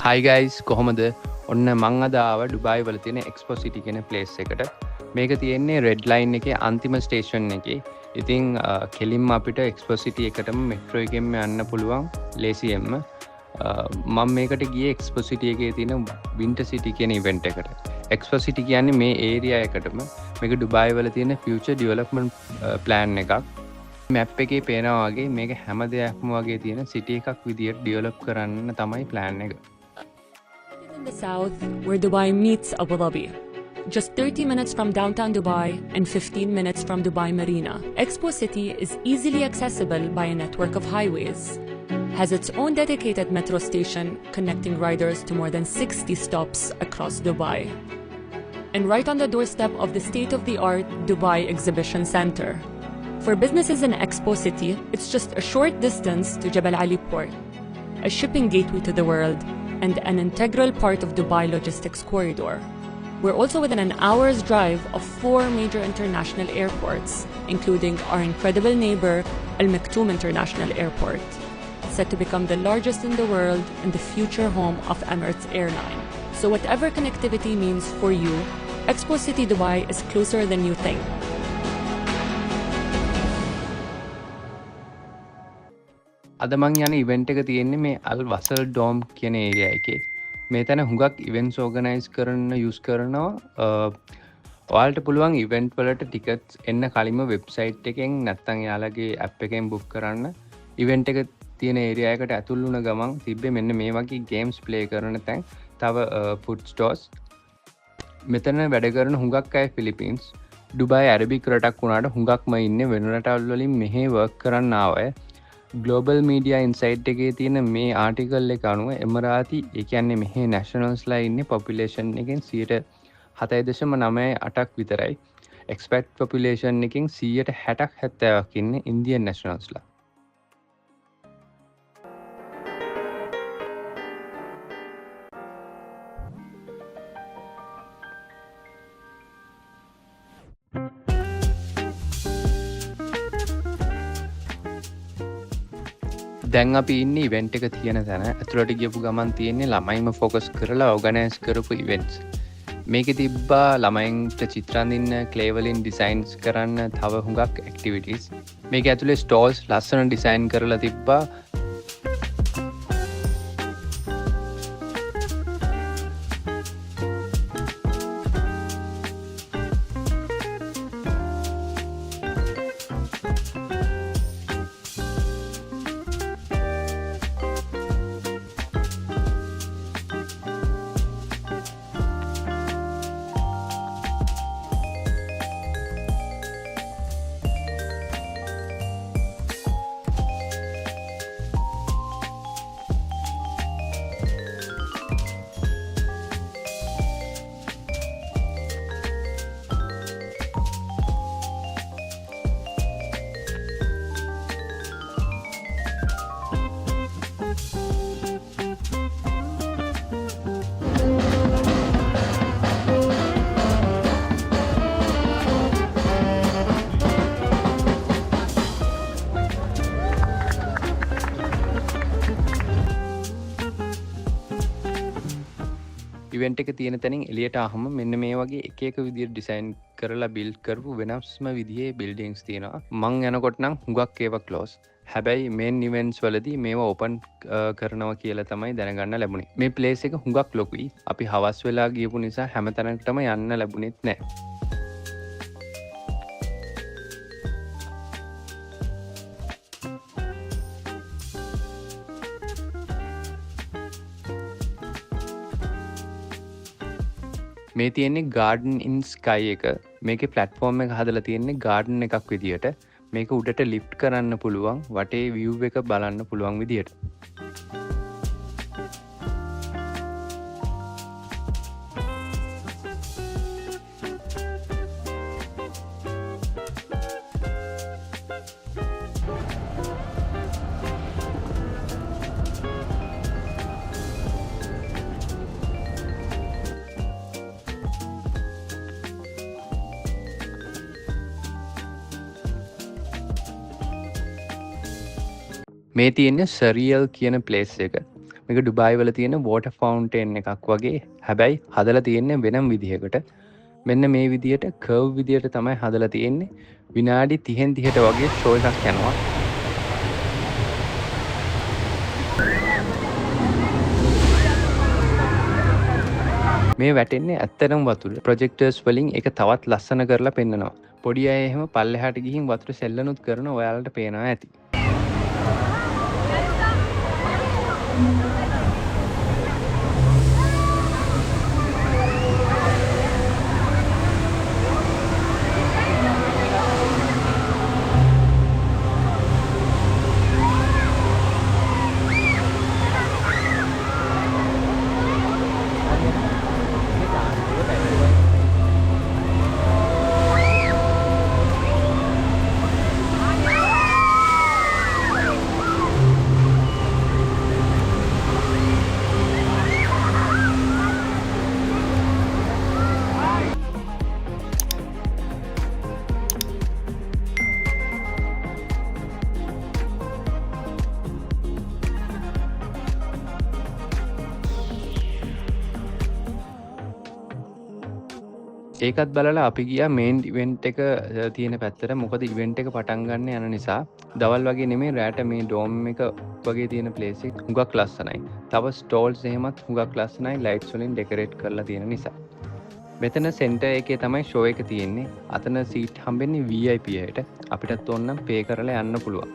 හයි guys කොහොමද ඔන්න මං අද ආව ඩුබායි වල තියෙන එක්ස්පෝ සිටි කියන ප්ලේස් එකට. මේක තියෙන්නේ රෙඩ් ලයින් එකේ අන්තිම ස්ටේෂන් එකේ. ඉතින් කෙලින්ම අපිට එක්ස්පෝ සිටි එකටම මෙට්‍රෝ එකෙන්ම යන්න පුළුවන් ලේසියෙන්ම. මම මේකට ගියේ එක්ස්පෝ සිටි එකේ තියෙන වින්ටර් සිටි කියන ඉවෙන්ට් එකට. එක්ස්පෝ සිටි කියන්නේ මේ ඒරියා එකටම මේක ඩුබායි වල තියෙන ෆියුචර් ඩෙවලොප්මන්ට් ප්ලෑන් එකක්. මැප් එකේ පේනවා වගේ මේක හැම දෙයක්ම වගේ තියෙන සිටි එකක් විදියට ඩෙවලොප් කරන්න තමයි ප්ලෑන් එක. In the south, where Dubai meets Abu Dhabi. Just 30 minutes from downtown Dubai and 15 minutes from Dubai Marina, Expo City is easily accessible by a network of highways. Has its own dedicated metro station connecting riders to more than 60 stops across Dubai. And right on the doorstep of the state-of-the-art Dubai Exhibition Center. For businesses in Expo City, it's just a short distance to Jebel Ali Port, a shipping gateway to the world and an integral part of Dubai logistics corridor. We're also within an hour's drive of 4 major international airports, including our incredible neighbor, Al Maktoum International Airport, set to become the largest in the world and the future home of Emirates Airline. So whatever connectivity means for you, Expo City Dubai is closer than you think. අද මං යන event එක තියෙන්නේ මේ අල් වසල් dome කියන area එකේ. මේ තැන හුඟක් ඉවෙන්ට්ස් ඕගනයිස් කරන්න යූස් කරනවා. ඔයාලට පුළුවන් ඉවෙන්ට් වලට ටිකට්ස් එන්න කලින්ම වෙබ්සයිට් එකෙන් නැත්නම් යාළගේ ඇප් එකෙන් බුක් කරන්න. ඉවෙන්ට් එක තියෙන ඒරියා එකට ඇතුල් වුණ ගමන් තිබ්බේ මෙන්න මේ වගේ ගේම්ස් ප්ලේ කරන තැන්. තව ෆුඩ් ස්ටෝර්ස්. මෙතන වැඩ කරන හුඟක් අය ෆිලිපීන්ස්. ඩුබායි ඇරබික් රටක් වුණාට හුඟක්ම ඉන්නේ වෙන රටවල් වලින් මෙහි වර්ක් කරන්න ආවය. ග්ලෝබල් මීඩියා ඉන්සයිට් එකේ තියෙන මේ ආටිකල් එක අනුව එමරාති ඒ කියන්නේ මෙහි නැෂනල්ස්ලා ඉන්නේ පොපියුලේෂන් එකෙන් 7.9% විතරයි. එක්ස්පැට් පොපියුලේෂන් එකෙන් 60%ක් 70ක් ඉන්නේ ඉන්දියන් නැෂනල්ස්ලා. දැන් අපි ඉන්නේ ඉවෙන්ට් එක තියෙන තැන. ඇතුළට ගියපු ගමන් තියෙන්නේ ළමයින්ම ෆෝකස් කරලා ඕගනයිස් කරපු ඉවෙන්ට්ස්. මේකේ තිබ්බා ළමයින්ට චිත්‍ර අඳින්න, ක්ලේ වලින් ඩිසයින්ස් කරන්න තව හුඟක් ඇක්ටිවිටීස්. මේක ඇතුලේ ස්ටෝල්ස් ලස්සන ඩිසයින් කරලා තිබ්බා. ඉවෙන්ට් එක තියෙන තැනින් එළියට ආවම මෙන්න මේ වගේ එක එක විදිහට ඩිසයින් කරලා බිල්ඩ් කරපු වෙනස්ම විදිහේ බිල්ඩින්ග්ස් තියෙනවා. මං යනකොට නම් හුඟක් ඒවා ක්ලෝස්. හැබැයි මේන් ඉවෙන්ට්ස් වලදී මේවා ඕපන් කරනවා කියලා තමයි දැනගන්න ලැබුණේ. මේ ප්ලේස් එක හුඟක් ලොකුයි. අපි හවස් වෙලා ගියපු නිසා හැම තැනකටම යන්න ලැබුණෙත් නැහැ. මේ තියෙන්නේ ගාඩන් ඉන් ස්කයි එක. මේකේ ප්ලැට්ෆෝම් එක හදලා තියෙන්නේ ගාඩන් එකක් විදියට. මේක උඩට ලිෆ්ට් කරන්න පුළුවන්, වටේ view එක බලන්න පුළුවන් විදියට. මේ තියෙන්නේ සරියල් කියන ප්ලේස් එක. මේක ඩුබායි වල තියෙන වෝටර් ෆවුන්ටේන් එකක් වගේ. හැබැයි හදලා තියෙන්නේ වෙනම විදිහකට. මෙන්න මේ විදිහට කර්ව් විදිහට තමයි හදලා තියෙන්නේ. විනාඩි 30න් 30ට වගේ ෂෝ එකක් යනවා. මේ වැටෙන්නේ ඇත්තටම වතුර. ප්‍රොජෙක්ටර්ස් වලින් ඒක තවත් ලස්සන කරලා පෙන්නනවා. පොඩි අය එහෙම පල්ලෙහාට ගිහින් වතුර සෙල්ලනුත් කරන ඔයාලට පේනවා ඇති. ඒකත් බලලා අපි ගියා මේන් ඉවෙන්ට් එක තියෙන පැත්තට. මොකද ඉවෙන්ට් එක පටන් ගන්න යන නිසා දවල් වගේ නෙමෙයි රැට මේ ඩෝම් එක වගේ තියෙන ප්ලේස් එක හුඟක් ලස්සනයි. තව ස්ටෝල්ස් එහෙමත් හුඟක් ලස්සනයි ලයිට්ස් වලින් ඩෙකොරේට් කරලා තියෙන නිසා. මෙතන සෙන්ටර් එකේ තමයි ෂෝ එක තියෙන්නේ. අතන සීට් හම්බෙන්නේ VIP එකට. අපිටත් ඕනනම් පේ කරලා යන්න පුළුවන්.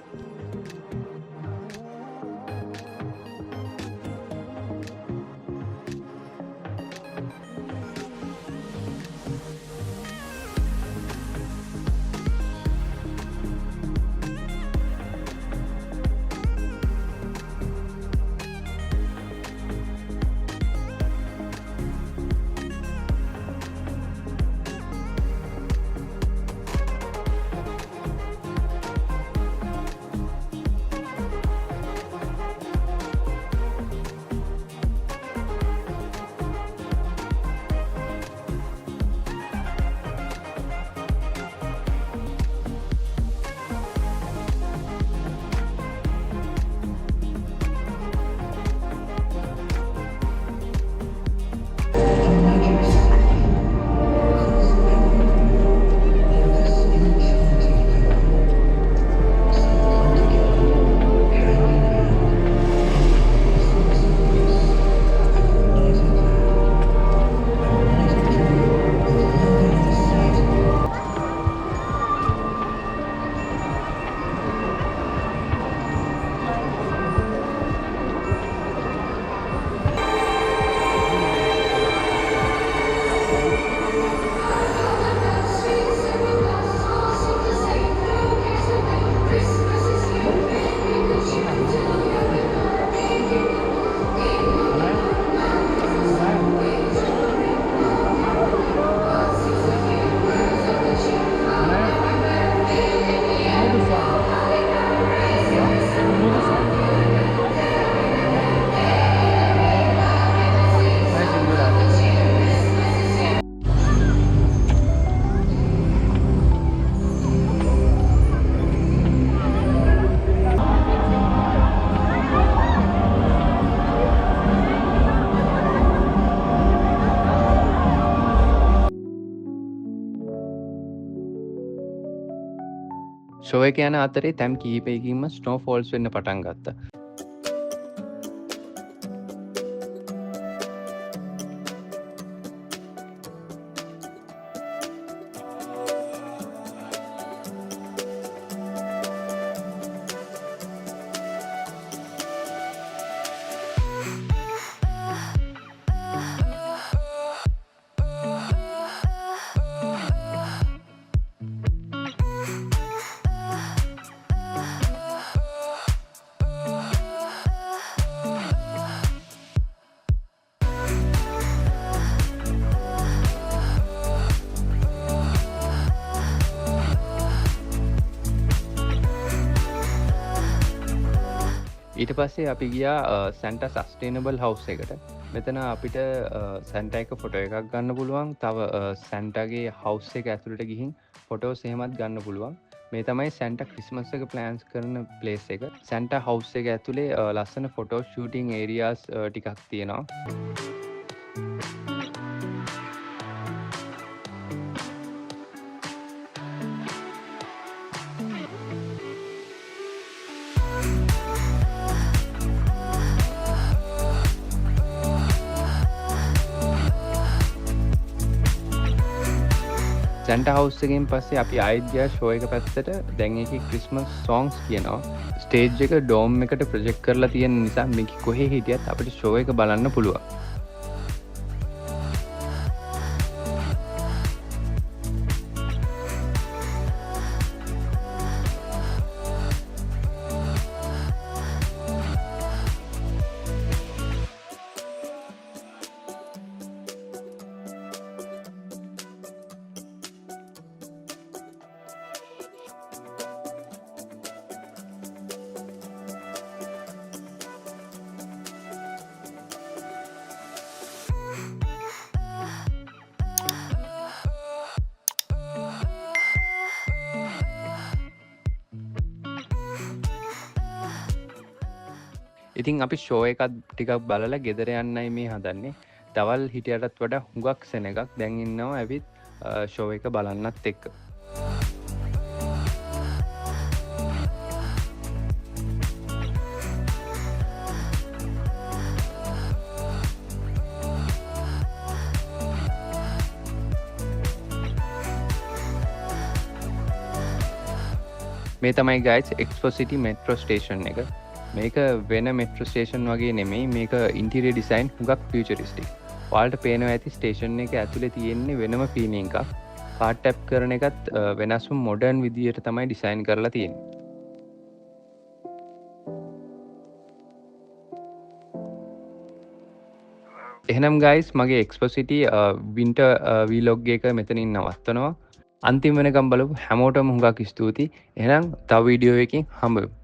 ෂෝ එක යන අතරේ තැන් කිහිපයකින්ම ස්නෝ ෆෝල්ස් වෙන්න පටන් ගත්තා. ඊට පස්සේ අපි ගියා සැන්ටා සස්ටේනබල් හවුස් එකට. මෙතන අපිට සැන්ටා එක ෆොටෝ එකක් ගන්න පුළුවන්. තව සැන්ටාගේ හවුස් එක ඇතුළට ගිහින් ෆොටෝස් එහෙමත් ගන්න පුළුවන්. මේ තමයි සැන්ටා ක්‍රිස්මස් එක ප්ලෑන්ස් කරන ප්ලේස් එක. සැන්ටා හවුස් එක ඇතුලේ ලස්සන ෆොටෝ ෂූටින් ඒරියාස් ටිකක් තියෙනවා. සැන්ටා හවුස් එකෙන් පස්සේ අපි ආයෙත් ගියා ෂෝ එක පැත්තට. දැන් ඒකේ ක්‍රිස්මස් සොන්ග්ස් කියනවා. ස්ටේජ් එක ඩෝම් එකට ප්‍රොජෙක්ට් කරලා තියෙන නිසා මේක කොහේ හිටියත් අපිට ෂෝ එක බලන්න පුළුවන්. ඉතින් අපි ෂෝ එකක් ටිකක් බලලා ගෙදර යන්නයි මේ හදන්නේ. දවල් හිටියටත් වඩා හුඟක් සෙනගක් දැන් ඉන්නවා ඇවිත් ෂෝ එක බලන්නත් එක්ක. මේ තමයි guys Expo City metro station එක. මේක වෙන මෙට්‍රෝ ස්ටේෂන් වගේ නෙමෙයි. මේක ඉන්ටීරියර් ඩිසයින් හුඟක් ෆියුචරිස්ටික්. ඔයාලට පේනවා ඇති ස්ටේෂන් එක ඇතුලේ තියෙන්නේ වෙනම ෆීලිං එකක්. කාර් ටැප් කරන එකත් වෙනස්ම මොඩර්න් විදියට තමයි ඩිසයින් කරලා තියෙන්නේ. එහෙනම් guys මගේ Expo City winter vlog එක මෙතනින් නවත්තනවා. අන්තිම වෙනකම් බලපු හැමෝටම හුඟක් ස්තුතියි. එහෙනම් තව වීඩියෝ එකකින් හම්බෙමු.